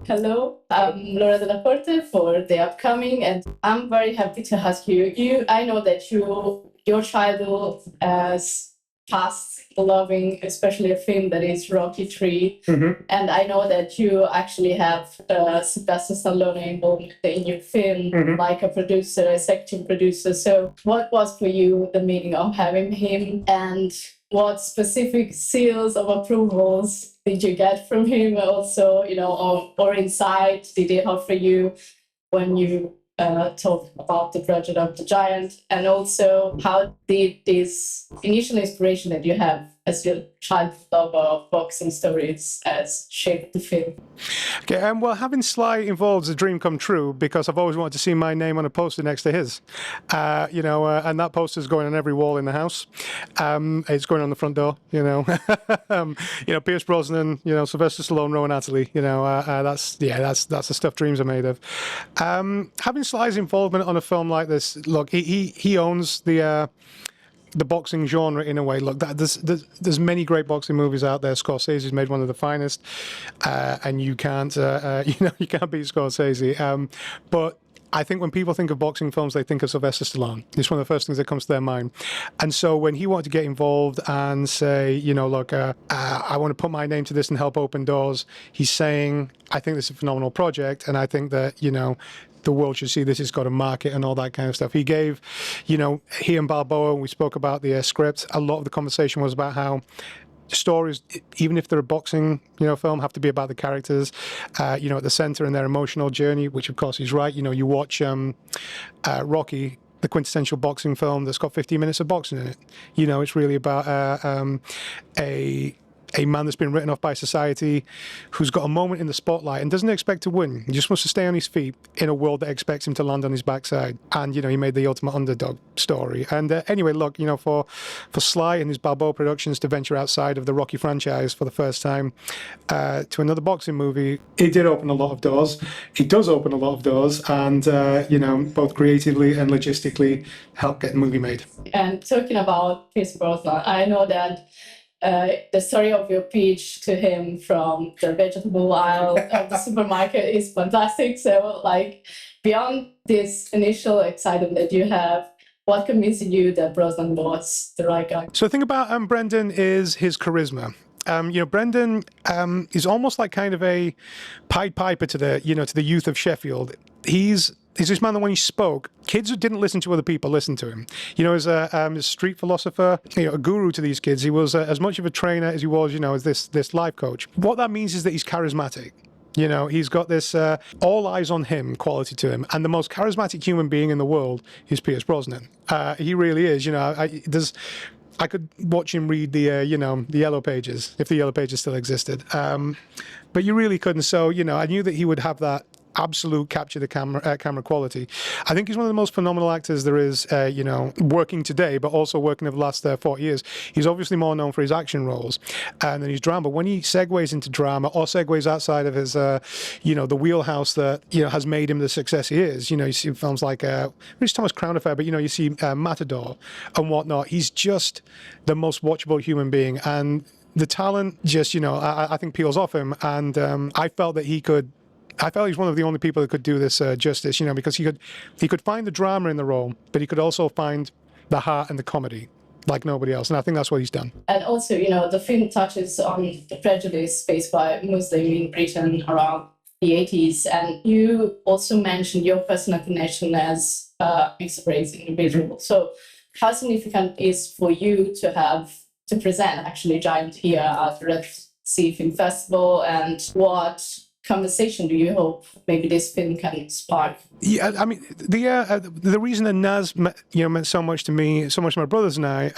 Hello, I'm Laura della Corte for the upcoming, and I'm very happy to ask you. I know that your childhood has passed loving, especially a film that is Rocky 3. And I know that you actually have Sylvester Stallone involved in your film, like a producer, a executive producer. So, what was for you the meaning of having him, and what specific seals of approvals did you get from him also, or insight did he offer you when you talk about the project of the giant? And also, how did this initial inspiration that you have as your child lover of boxing stories as shaped the film? Okay, well, having Sly involved is a dream come true because I've always wanted to see my name on a poster next to his. And that poster's going on every wall in the house. It's going on the front door. Pierce Brosnan, Sylvester Stallone, Rowan Athale. That's the stuff dreams are made of. Having Sly's involvement on a film like this, look, he owns the boxing genre in a way. Look, there's many great boxing movies out there. Scorsese's made one of the finest, and you can't you can't beat Scorsese. But I think when people think of boxing films, they think of Sylvester Stallone. It's one of the first things that comes to their mind. And so when he wanted to get involved and say, look, I want to put my name to this and help open doors, he's saying, I think this is a phenomenal project, and I think that, the world should see this. It's got a market and all that kind of stuff. He gave, he and Balboa, we spoke about the script. A lot of the conversation was about how stories, even if they're a boxing, film, have to be about the characters, at the center and their emotional journey, which of course he's right. You watch Rocky, the quintessential boxing film that's got 15 minutes of boxing in it. It's really about a man that's been written off by society, who's got a moment in the spotlight and doesn't expect to win. He just wants to stay on his feet in a world that expects him to land on his backside. And, he made the ultimate underdog story. And anyway, look, for Sly and his Balboa Productions to venture outside of the Rocky franchise for the first time to another boxing movie, it did open a lot of doors. It does open a lot of doors and, both creatively and logistically help get the movie made. And talking about Pierce Brosnan, I know that the story of your pitch to him from the vegetable aisle of the supermarket is fantastic. So, beyond this initial excitement that you have, what convinced you that Brosnan was the right guy? So the thing about Brendan is his charisma. Brendan is almost like kind of a Pied Piper to the youth of Sheffield. He's this man that when he spoke, kids who didn't listen to other people listened to him. As a street philosopher, a guru to these kids. He was as much of a trainer as he was, as this life coach. What that means is that he's charismatic. He's got this all eyes on him quality to him. And the most charismatic human being in the world is Pierce Brosnan. He really is. I could watch him read the Yellow Pages, if the Yellow Pages still existed. But you really couldn't. So, I knew that he would have that absolute capture the camera quality. I think he's one of the most phenomenal actors there is, working today, but also working over the last 40 years. He's obviously more known for his action roles and then his drama. But when he segues into drama or segues outside of his, the wheelhouse that, has made him the success he is, you see films like, it's Thomas Crown Affair, but, you see Matador and whatnot. He's just the most watchable human being. And the talent just, I think peels off him. And I felt he's one of the only people that could do this justice, because he could find the drama in the role, but he could also find the heart and the comedy like nobody else. And I think that's what he's done. And also, the film touches on the prejudice faced by Muslims in Britain around the 80s. And you also mentioned your personal connection as a mixed race individual. So how significant is for you to present actually Giant here at the Red Sea Film Festival, and what conversation do you hope maybe this film can spark? Yeah, I mean, the reason that Naz meant so much to me, so much to my brothers and I,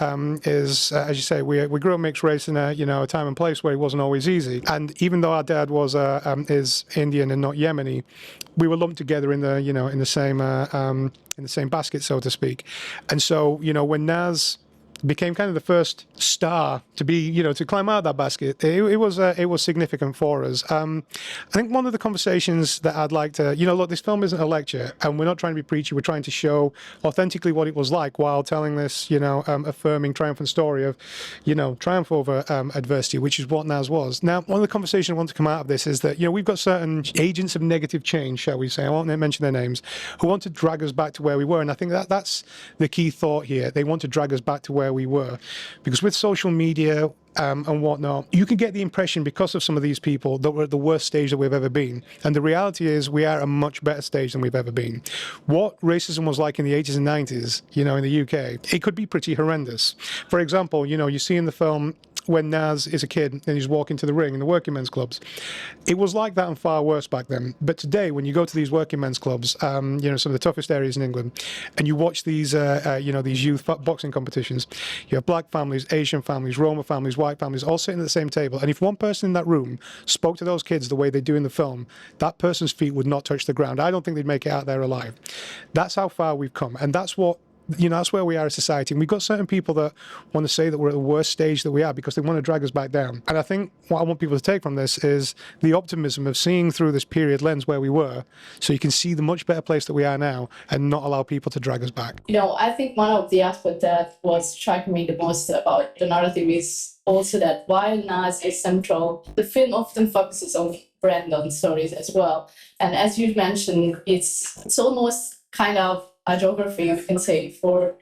is as you say, we grew up mixed race in a time and place where it wasn't always easy. And even though our dad was is Indian and not Yemeni, we were lumped together in the same basket, so to speak. And so when Naz became kind of the first star to be, to climb out of that basket. It was significant for us. I think one of the conversations that I'd like to, look, this film isn't a lecture, and we're not trying to be preachy. We're trying to show authentically what it was like while telling this, affirming, triumphant story of, triumph over adversity, which is what Naz was. Now, one of the conversations I want to come out of this is that, we've got certain agents of negative change, shall we say, I won't mention their names, who want to drag us back to where we were. And I think that's the key thought here. They want to drag us back to where we were. Because with social media and whatnot, you can get the impression, because of some of these people, that we're at the worst stage that we've ever been. And the reality is we are at a much better stage than we've ever been. What racism was like in the 80s and 90s, in the UK, it could be pretty horrendous. For example, you see in the film when Naz is a kid and he's walking to the ring in the working men's clubs. It was like that and far worse back then. But today, when you go to these working men's clubs, some of the toughest areas in England, and you watch these, these youth boxing competitions, you have black families, Asian families, Roma families, white families, all sitting at the same table. And if one person in that room spoke to those kids the way they do in the film, that person's feet would not touch the ground. I don't think they'd make it out there alive. That's how far we've come. And that's what that's where we are as society. And we've got certain people that want to say that we're at the worst stage that we are because they want to drag us back down. And I think what I want people to take from this is the optimism of seeing through this period lens where we were, so you can see the much better place that we are now and not allow people to drag us back. I think one of the aspects that was striking me the most about the narrative is also that while Naz is central, the film often focuses on Brandon's stories as well. And as you mentioned, it's almost kind of a geography, you can say, for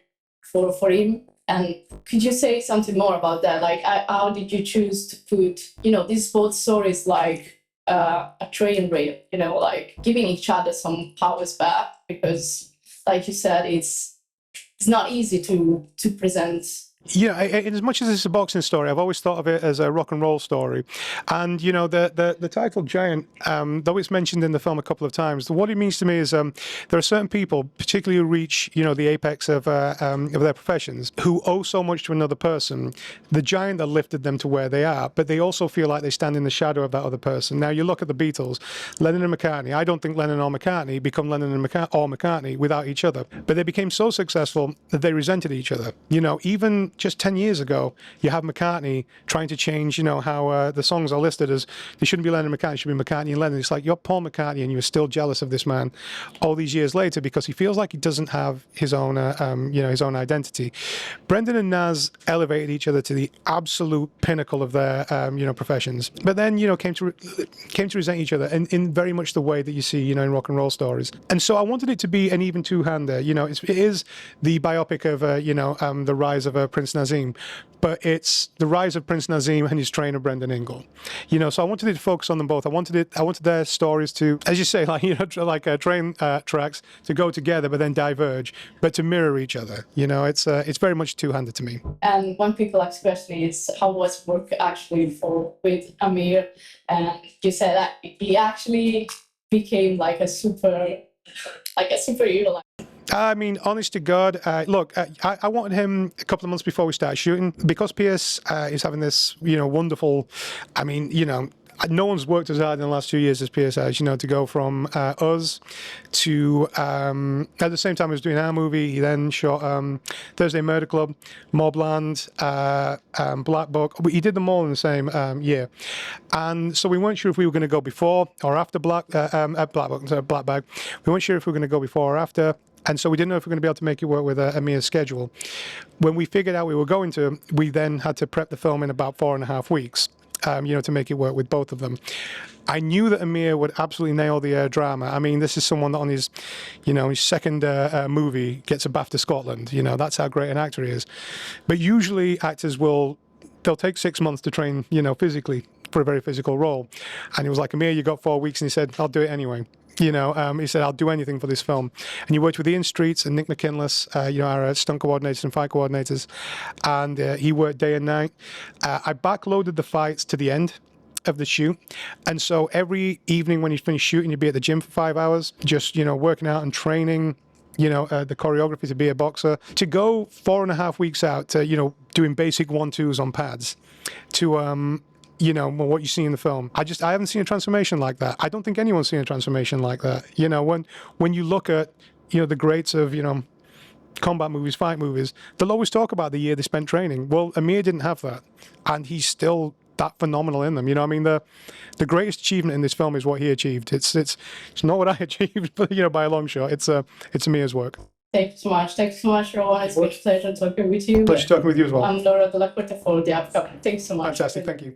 him. And could you say something more about that? Like, how did you choose to put, these both stories like a train rail, like giving each other some powers back? Because, like you said, it's not easy to present. Yeah, as much as it's a boxing story, I've always thought of it as a rock and roll story. And, the title Giant, though it's mentioned in the film a couple of times, what it means to me is there are certain people, particularly who reach, the apex of their professions, who owe so much to another person, the giant that lifted them to where they are, but they also feel like they stand in the shadow of that other person. Now, you look at the Beatles, Lennon and McCartney. I don't think Lennon or McCartney become Lennon and McCartney without each other. But they became so successful that they resented each other. Even just 10 years ago, you have McCartney trying to change, how the songs are listed as they shouldn't be Lennon and McCartney, it should be McCartney and Lennon. It's like, you're Paul McCartney and you're still jealous of this man all these years later because he feels like he doesn't have his own, his own identity. Brendan and Naz elevated each other to the absolute pinnacle of their, professions. But then, came to resent each other in very much the way that you see, in rock and roll stories. And so I wanted it to be an even two-hander. It is the biopic of, the rise of Prince Nazim, but it's the rise of Prince Nazim and his trainer Brendan Ingle. So I wanted it to focus on them both. I wanted their stories to, as you say, like train tracks to go together but then diverge, but to mirror each other. It's very much two-handed to me. And one people ask question is, how was work actually with Amir? And you said that he actually became like a superhero. I mean, honest to God, look, I wanted him a couple of months before we started shooting because Pierce is having this, wonderful, no one's worked as hard in the last 2 years as Pierce has, to go from us to, at the same time he was doing our movie, he then shot Thursday Murder Club, Mobland, Black Book. He did them all in the same year. And so we weren't sure if we were going to go before or after Black Bag. We weren't sure if we were going to go before or after. And so we didn't know if we were going to be able to make it work with Amir's schedule. When we figured out we were going to, we then had to prep the film in about 4.5 weeks. To make it work with both of them. I knew that Amir would absolutely nail the drama. I mean, this is someone that on his, his second movie gets a BAFTA Scotland. That's how great an actor he is. But usually actors they'll take 6 months to train, physically for a very physical role. And he was like, Amir, you got 4 weeks. And he said, I'll do it anyway. He said, I'll do anything for this film. And he worked with Ian Streets and Nick McKinless, our stunt coordinators and fight coordinators. And he worked day and night. I backloaded the fights to the end of the shoot. And so every evening when you finish shooting, you'd be at the gym for 5 hours, just, working out and training, the choreography to be a boxer. To go 4.5 weeks out to, doing basic 1-2s on pads to, what you see in the film. I haven't seen a transformation like that. I don't think anyone's seen a transformation like that. When you look at, the greats of, combat movies, fight movies, they'll always talk about the year they spent training. Well, Amir didn't have that, and he's still that phenomenal in them. You know, I mean, the greatest achievement in this film is what he achieved. It's not what I achieved, but you know, by a long shot. It's Amir's work. Thank you so much. Thank you so much, Rowan. It's been a pleasure talking with you. Pleasure talking with you as well. I'm Laura Della Corte for the upcoming. Thanks so much. Fantastic. Thank you.